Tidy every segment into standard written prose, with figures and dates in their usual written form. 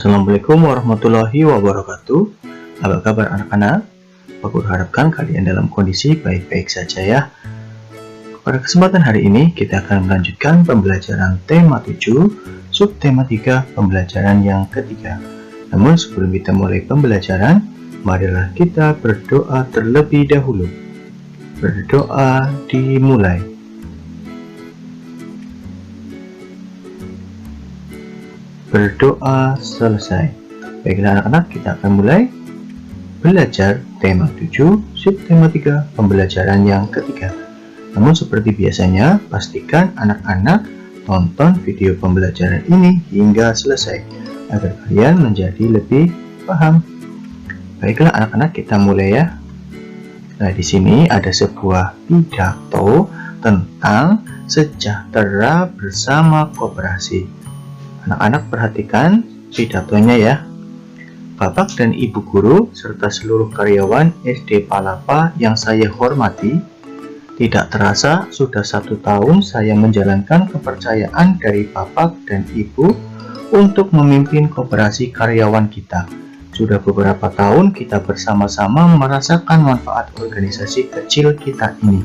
Assalamualaikum warahmatullahi wabarakatuh. Apa kabar anak-anak? Aku harapkan kalian dalam kondisi baik-baik saja ya. Pada kesempatan hari ini kita akan melanjutkan pembelajaran tema 7, subtema 3, pembelajaran yang ketiga. Namun sebelum kita mulai pembelajaran, marilah kita berdoa terlebih dahulu. Berdoa dimulai. Berdoa selesai. Baiklah anak-anak, kita akan mulai belajar tema 7, subtema 3, pembelajaran yang ketiga. Namun seperti biasanya, pastikan anak-anak tonton video pembelajaran ini hingga selesai agar kalian menjadi lebih paham. Baiklah anak-anak, kita mulai ya. Nah, di sini ada sebuah pidato tentang sejahtera bersama koperasi. Anak-anak perhatikan pidatonya ya. Bapak dan Ibu guru serta seluruh karyawan SD Palapa yang saya hormati, tidak terasa sudah 1 tahun saya menjalankan kepercayaan dari Bapak dan Ibu untuk memimpin koperasi karyawan kita. Sudah beberapa tahun kita bersama-sama merasakan manfaat organisasi kecil kita ini.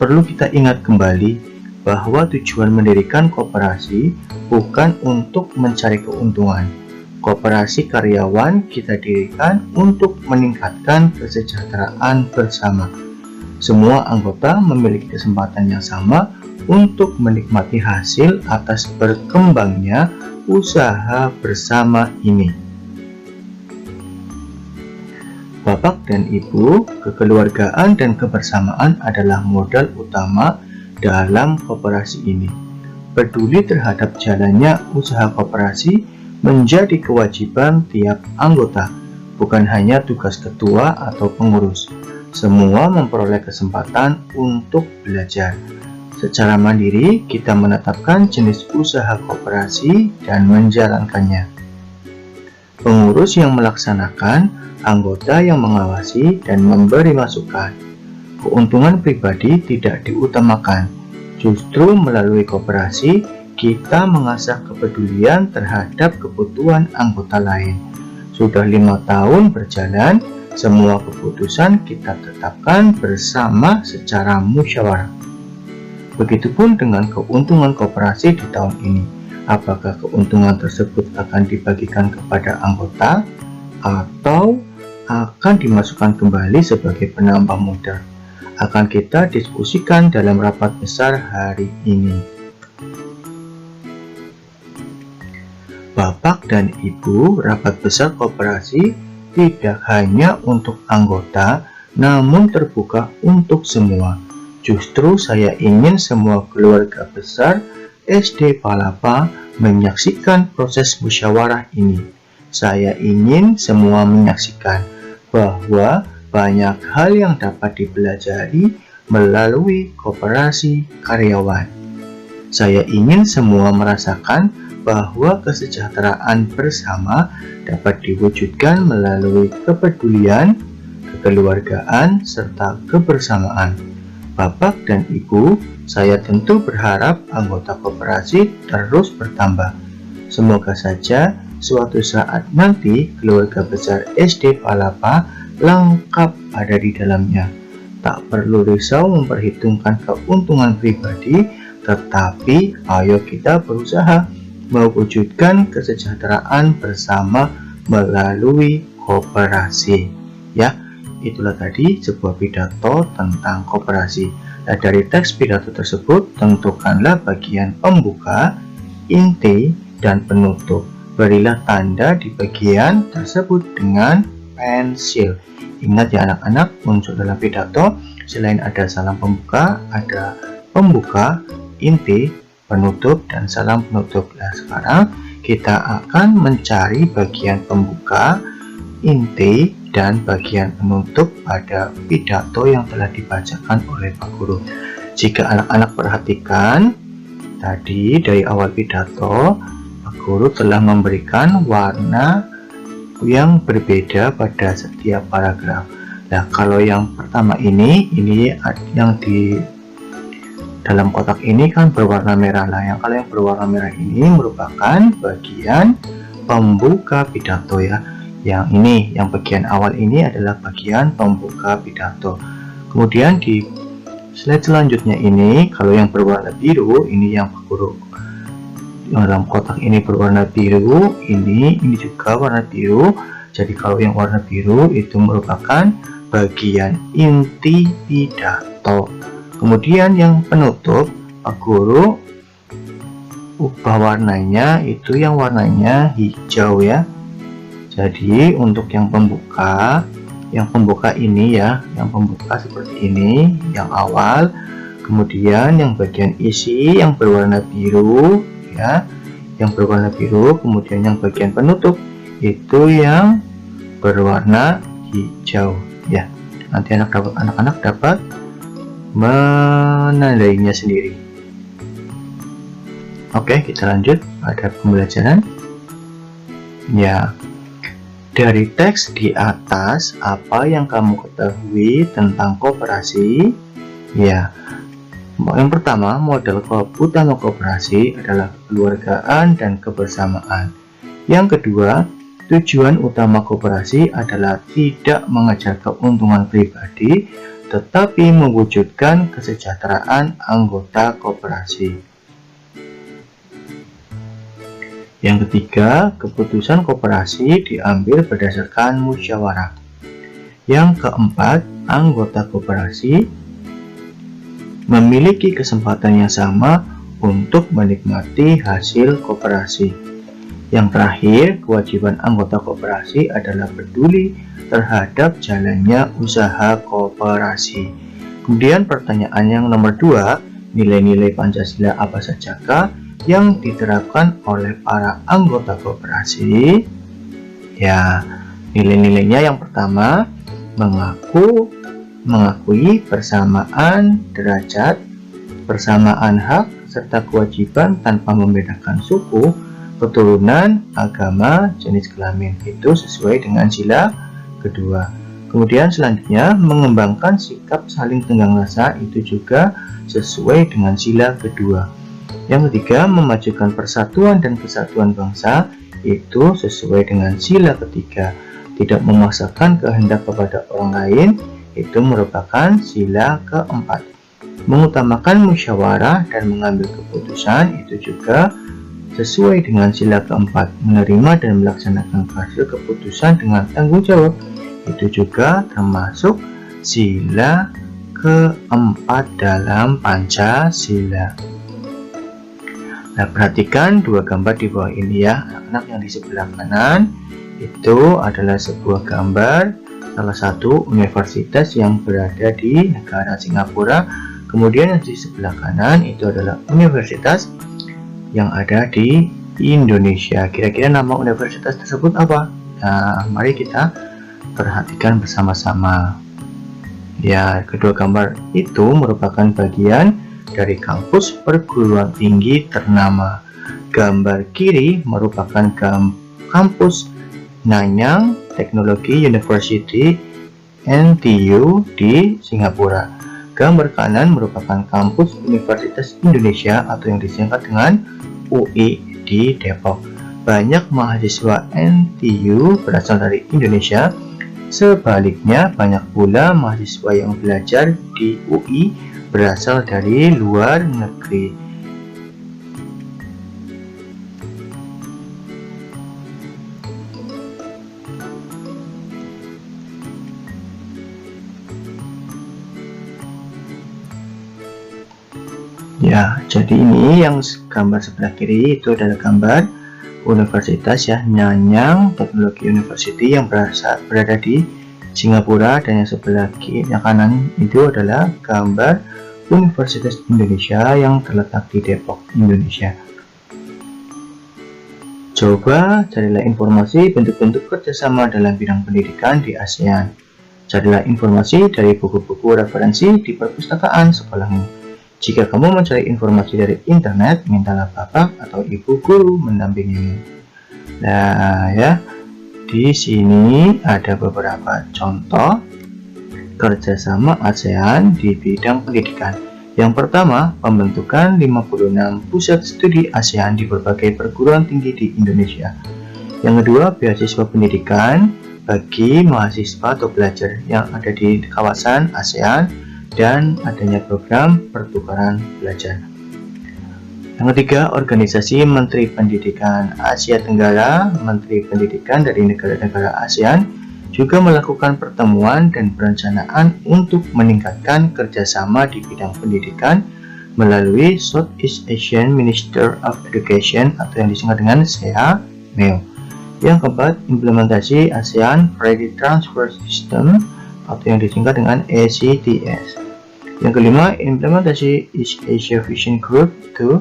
Perlu kita ingat kembali bahwa tujuan mendirikan koperasi bukan untuk mencari keuntungan. Koperasi karyawan kita dirikan untuk meningkatkan kesejahteraan bersama. Semua anggota memiliki kesempatan yang sama untuk menikmati hasil atas berkembangnya usaha bersama ini. Bapak dan Ibu, kekeluargaan dan kebersamaan adalah modal utama dalam koperasi ini. Peduli terhadap jalannya usaha koperasi menjadi kewajiban tiap anggota, bukan hanya tugas ketua atau pengurus. Semua memperoleh kesempatan untuk belajar. Secara mandiri, kita menetapkan jenis usaha koperasi dan menjalankannya. Pengurus yang melaksanakan, anggota yang mengawasi dan memberi masukan. Keuntungan pribadi tidak diutamakan. Justru melalui koperasi, kita mengasah kepedulian terhadap kebutuhan anggota lain. Sudah 5 tahun berjalan, semua keputusan kita tetapkan bersama secara musyawarah. Begitupun dengan keuntungan koperasi di tahun ini. Apakah keuntungan tersebut akan dibagikan kepada anggota atau akan dimasukkan kembali sebagai penambah modal? Akan kita diskusikan dalam rapat besar hari ini. Bapak dan Ibu, rapat besar koperasi tidak hanya untuk anggota, namun terbuka untuk semua. Justru saya ingin semua keluarga besar SD Palapa menyaksikan proses musyawarah ini. Saya ingin semua menyaksikan bahwa banyak hal yang dapat dipelajari melalui koperasi karyawan. Saya ingin semua merasakan bahwa kesejahteraan bersama dapat diwujudkan melalui kepedulian, kekeluargaan, serta kebersamaan. Bapak dan Ibu, saya tentu berharap anggota koperasi terus bertambah. Semoga saja suatu saat nanti keluarga besar SD Palapa lengkap ada di dalamnya. Tak perlu risau memperhitungkan keuntungan pribadi, tetapi ayo kita berusaha mewujudkan kesejahteraan bersama melalui koperasi. Ya, itulah tadi sebuah pidato tentang koperasi. Nah, dari teks pidato tersebut tentukanlah bagian pembuka, inti, dan penutup. Berilah tanda di bagian tersebut dengan pensil. Ingat ya anak-anak, unsur dalam pidato selain ada salam pembuka, ada pembuka, inti, penutup, dan salam penutup. Nah, sekarang kita akan mencari bagian pembuka, inti, dan bagian penutup pada pidato yang telah dibacakan oleh Pak Guru. Jika anak-anak perhatikan, tadi dari awal pidato, Pak Guru telah memberikan warna yang berbeda pada setiap paragraf. Nah, kalau yang pertama ini yang di dalam kotak ini kan berwarna merah. Nah, kalau yang berwarna merah ini merupakan bagian pembuka pidato ya. Yang ini, yang bagian awal ini adalah bagian pembuka pidato. Kemudian di slide selanjutnya ini, kalau yang berwarna biru, ini yang guru dalam kotak ini berwarna biru, ini juga warna biru. Jadi kalau yang warna biru itu merupakan bagian inti pidato. Kemudian yang penutup, Pak Guru ubah warnanya, itu yang warnanya hijau ya. Jadi untuk yang pembuka ini ya, yang pembuka seperti ini, yang awal. Kemudian yang bagian isi yang berwarna biru ya, yang berwarna biru. Kemudian yang bagian penutup itu yang berwarna hijau ya. Nanti anak-anak dapat menandainya sendiri. Oke, kita lanjut pada pembelajaran ya. Dari teks di atas, apa yang kamu ketahui tentang koperasi? Ya, yang pertama, model utama koperasi adalah kekeluargaan dan kebersamaan. Yang kedua, tujuan utama koperasi adalah tidak mengejar keuntungan pribadi, tetapi mewujudkan kesejahteraan anggota koperasi. Yang ketiga, keputusan koperasi diambil berdasarkan musyawarah. Yang keempat, anggota koperasi memiliki kesempatan yang sama untuk menikmati hasil koperasi. Yang terakhir, kewajiban anggota koperasi adalah peduli terhadap jalannya usaha koperasi. Kemudian pertanyaan yang nomor 2, nilai-nilai Pancasila apa sajakah yang diterapkan oleh para anggota koperasi? Ya, nilai-nilainya yang pertama, mengakui persamaan derajat, persamaan hak, serta kewajiban tanpa membedakan suku, keturunan, agama, jenis kelamin. Itu sesuai dengan sila kedua. Kemudian selanjutnya, mengembangkan sikap saling tenggang rasa, itu juga sesuai dengan sila kedua. Yang ketiga, memajukan persatuan dan kesatuan bangsa, itu sesuai dengan sila ketiga. Tidak memaksakan kehendak kepada orang lain, itu merupakan sila keempat. Mengutamakan musyawarah dan mengambil keputusan, itu juga sesuai dengan sila keempat. Menerima dan melaksanakan hasil keputusan dengan tanggung jawab, itu juga termasuk sila keempat dalam Pancasila. Nah, perhatikan dua gambar di bawah ini ya, anak-anak. Yang di sebelah kanan itu adalah sebuah gambar salah satu universitas yang berada di negara Singapura. Kemudian yang di sebelah kanan itu adalah universitas yang ada di Indonesia. Kira-kira nama universitas tersebut apa? Nah, mari kita perhatikan bersama-sama. Ya, kedua gambar itu merupakan bagian dari kampus perguruan tinggi ternama. Gambar kiri merupakan kampus Nanyang Technology University NTU di Singapura. Gambar kanan merupakan kampus Universitas Indonesia atau yang disingkat dengan UI di Depok. Banyak mahasiswa NTU berasal dari Indonesia. Sebaliknya, banyak pula mahasiswa yang belajar di UI berasal dari luar negeri. Ya, jadi ini yang gambar sebelah kiri itu adalah gambar universitas ya, Nanyang Technology University yang berada di Singapura, dan yang sebelah kiri kanan itu adalah gambar Universitas Indonesia yang terletak di Depok, Indonesia. Coba carilah informasi bentuk-bentuk kerjasama dalam bidang pendidikan di ASEAN. Carilah informasi dari buku-buku referensi di perpustakaan sekolahmu. Jika kamu mencari informasi dari internet, mintalah bapak atau ibu guru mendampingimu. Nah ya, di sini ada beberapa contoh kerjasama ASEAN di bidang pendidikan. Yang pertama, pembentukan 56 pusat studi ASEAN di berbagai perguruan tinggi di Indonesia. Yang kedua, beasiswa pendidikan bagi mahasiswa atau pelajar yang ada di kawasan ASEAN dan adanya program pertukaran pelajar. Yang ketiga, organisasi Menteri Pendidikan Asia Tenggara, Menteri Pendidikan dari negara-negara ASEAN juga melakukan pertemuan dan perencanaan untuk meningkatkan kerjasama di bidang pendidikan melalui Southeast Asian Minister of Education atau yang disingkat dengan SEA-MEO. Yang keempat, implementasi ASEAN Credit Transfer System atau yang disingkat dengan ACTS. Yang kelima, implementasi East Asia Vision Group 2,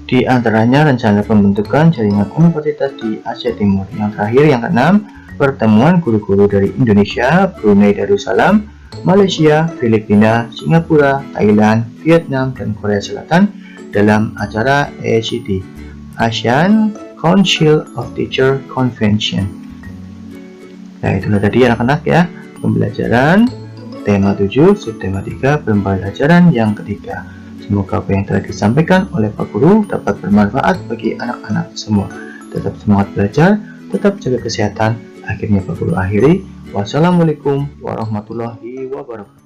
di antaranya rencana pembentukan jaringan universitas di Asia Timur. Yang terakhir, yang keenam, pertemuan guru-guru dari Indonesia, Brunei Darussalam, Malaysia, Filipina, Singapura, Thailand, Vietnam, dan Korea Selatan dalam acara ACT, ASEAN Council of Teacher Convention. Nah, itulah tadi anak-anak ya, pembelajaran tema 7, subtema 3, pembelajaran yang ketiga. Semoga apa yang telah disampaikan oleh Pak Guru dapat bermanfaat bagi anak-anak semua. Tetap semangat belajar, tetap jaga kesehatan. Akhirnya Pak Guru akhiri. Wassalamualaikum warahmatullahi wabarakatuh.